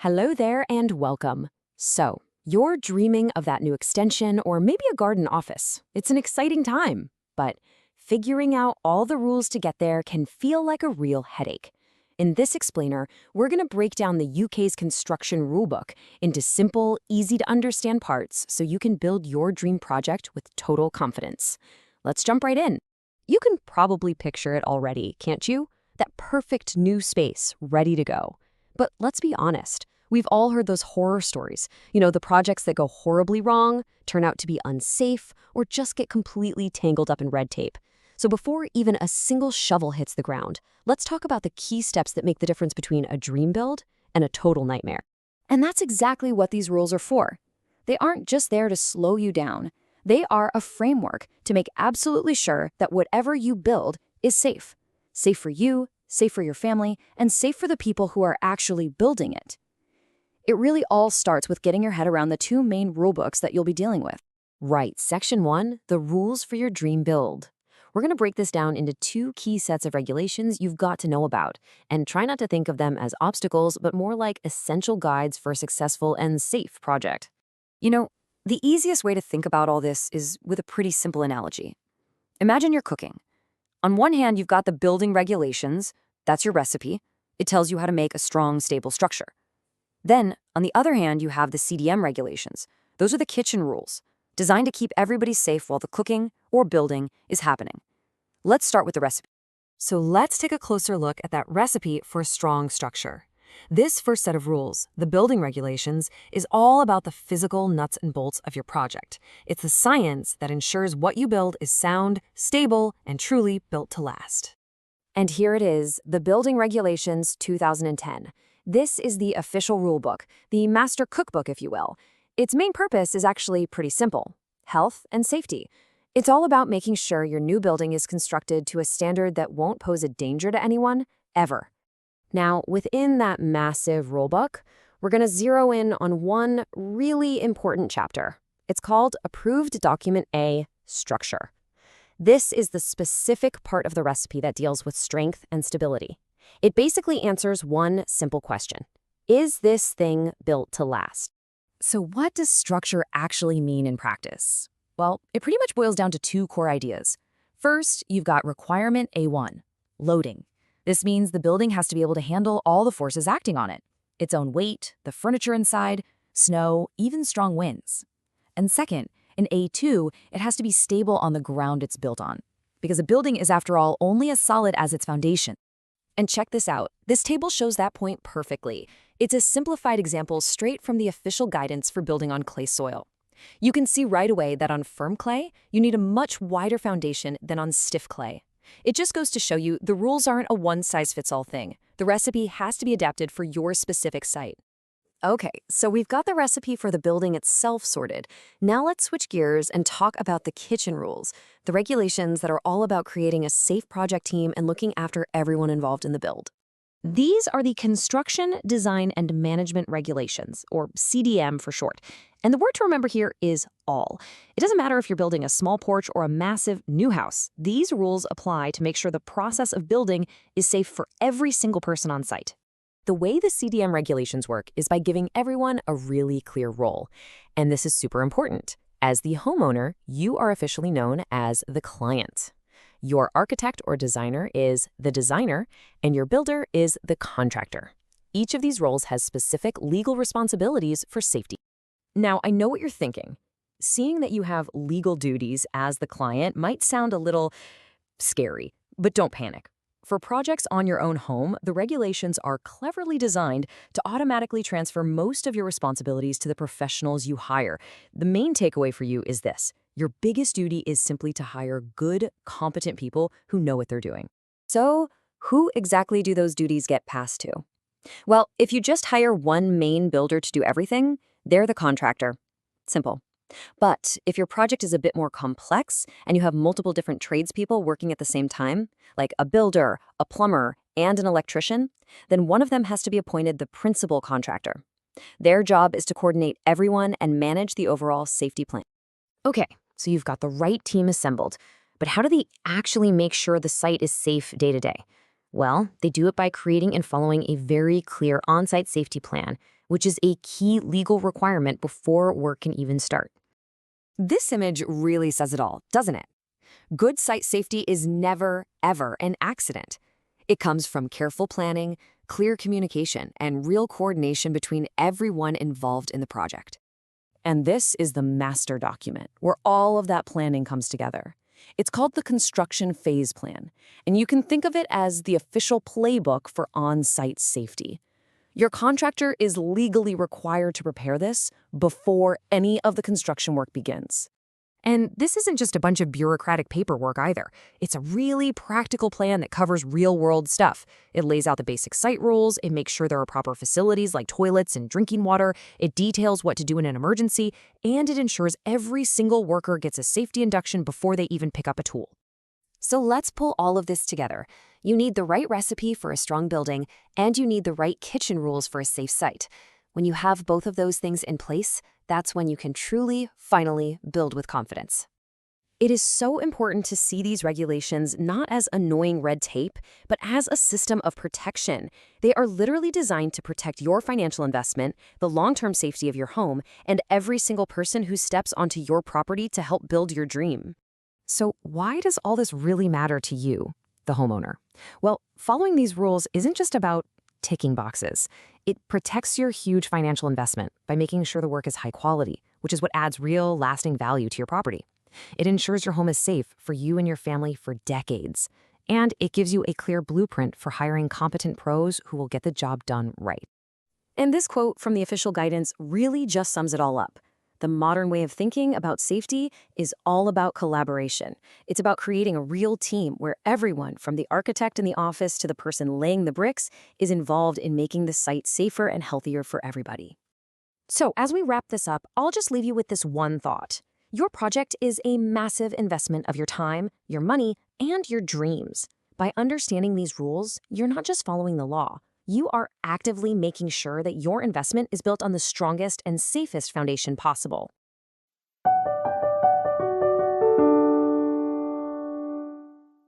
Hello there and welcome. So, you're dreaming of that new extension or maybe a garden office. It's an exciting time, but figuring out all the rules to get there can feel like a real headache. In this explainer, we're going to break down the UK's construction rulebook into simple, easy-to-understand parts so you can build your dream project with total confidence. Let's jump right in. You can probably picture it already, can't you? That perfect new space, ready to go. But let's be honest, we've all heard those horror stories. The projects that go horribly wrong, turn out to be unsafe, or just get completely tangled up in red tape. So before even a single shovel hits the ground, let's talk about the key steps that make the difference between a dream build and a total nightmare. And that's exactly what these rules are for. They aren't just there to slow you down. They are a framework to make absolutely sure that whatever you build is safe. Safe for you, safe for your family, and safe for the people who are actually building it. It really all starts with getting your head around the two main rulebooks that you'll be dealing with. Right, Section 1, the rules for your dream build. We're going to break this down into two key sets of regulations you've got to know about, and try not to think of them as obstacles, but more like essential guides for a successful and safe project. The easiest way to think about all this is with a pretty simple analogy. Imagine you're cooking. On one hand, you've got the building regulations. That's your recipe. It tells you how to make a strong, stable structure. Then, on the other hand, you have the CDM regulations. Those are the kitchen rules, designed to keep everybody safe while the cooking or building is happening. Let's start with the recipe. So let's take a closer look at that recipe for a strong structure. This first set of rules, the building regulations, is all about the physical nuts and bolts of your project. It's the science that ensures what you build is sound, stable, and truly built to last. And here it is, the Building Regulations 2010. This is the official rulebook, the master cookbook, if you will. Its main purpose is actually pretty simple: health and safety. It's all about making sure your new building is constructed to a standard that won't pose a danger to anyone, ever. Now, within that massive rulebook, we're going to zero in on one really important chapter. It's called Approved Document A, Structure. This is the specific part of the recipe that deals with strength and stability. It basically answers one simple question: is this thing built to last? So what does structure actually mean in practice? Well, it pretty much boils down to two core ideas. First, you've got requirement A1, loading. This means the building has to be able to handle all the forces acting on it: its own weight, the furniture inside, snow, even strong winds. And second, in A2, it has to be stable on the ground it's built on, because a building is, after all, only as solid as its foundation. And check this out. This table shows that point perfectly. It's a simplified example straight from the official guidance for building on clay soil. You can see right away that on firm clay, you need a much wider foundation than on stiff clay. It just goes to show you the rules aren't a one-size-fits-all thing. The recipe has to be adapted for your specific site. Okay, so we've got the recipe for the building itself sorted. Now let's switch gears and talk about the kitchen rules, the regulations that are all about creating a safe project team and looking after everyone involved in the build. These are the Construction, Design, and Management Regulations, or CDM for short. And the word to remember here is all. It doesn't matter if you're building a small porch or a massive new house. These rules apply to make sure the process of building is safe for every single person on site. The way the CDM regulations work is by giving everyone a really clear role. And this is super important. As the homeowner, you are officially known as the client. Your architect or designer is the designer, and your builder is the contractor. Each of these roles has specific legal responsibilities for safety. Now, I know what you're thinking. Seeing that you have legal duties as the client might sound a little scary, but don't panic. For projects on your own home, the regulations are cleverly designed to automatically transfer most of your responsibilities to the professionals you hire. The main takeaway for you is this: your biggest duty is simply to hire good, competent people who know what they're doing. So, who exactly do those duties get passed to? Well, if you just hire one main builder to do everything, they're the contractor. Simple. But if your project is a bit more complex and you have multiple different tradespeople working at the same time, like a builder, a plumber, and an electrician, then one of them has to be appointed the principal contractor. Their job is to coordinate everyone and manage the overall safety plan. Okay, so you've got the right team assembled, but how do they actually make sure the site is safe day to day? Well, they do it by creating and following a very clear on-site safety plan, which is a key legal requirement before work can even start. This image really says it all, doesn't it? Good site safety is never, ever an accident. It comes from careful planning, clear communication, and real coordination between everyone involved in the project. And this is the master document where all of that planning comes together. It's called the construction phase plan, and you can think of it as the official playbook for on-site safety. Your contractor is legally required to prepare this before any of the construction work begins. And this isn't just a bunch of bureaucratic paperwork either. It's a really practical plan that covers real-world stuff. It lays out the basic site rules, it makes sure there are proper facilities like toilets and drinking water, it details what to do in an emergency, and it ensures every single worker gets a safety induction before they even pick up a tool. So let's pull all of this together. You need the right recipe for a strong building, and you need the right kitchen rules for a safe site. When you have both of those things in place, that's when you can truly, finally, build with confidence. It is so important to see these regulations not as annoying red tape, but as a system of protection. They are literally designed to protect your financial investment, the long-term safety of your home, and every single person who steps onto your property to help build your dream. So why does all this really matter to you, the homeowner? Well, following these rules isn't just about ticking boxes. It protects your huge financial investment by making sure the work is high quality, which is what adds real, lasting value to your property. It ensures your home is safe for you and your family for decades. And it gives you a clear blueprint for hiring competent pros who will get the job done right. And this quote from the official guidance really just sums it all up. The modern way of thinking about safety is all about collaboration. It's about creating a real team where everyone, from the architect in the office to the person laying the bricks, is involved in making the site safer and healthier for everybody. So, as we wrap this up, I'll just leave you with this one thought. Your project is a massive investment of your time, your money, and your dreams. By understanding these rules, you're not just following the law. You are actively making sure that your investment is built on the strongest and safest foundation possible.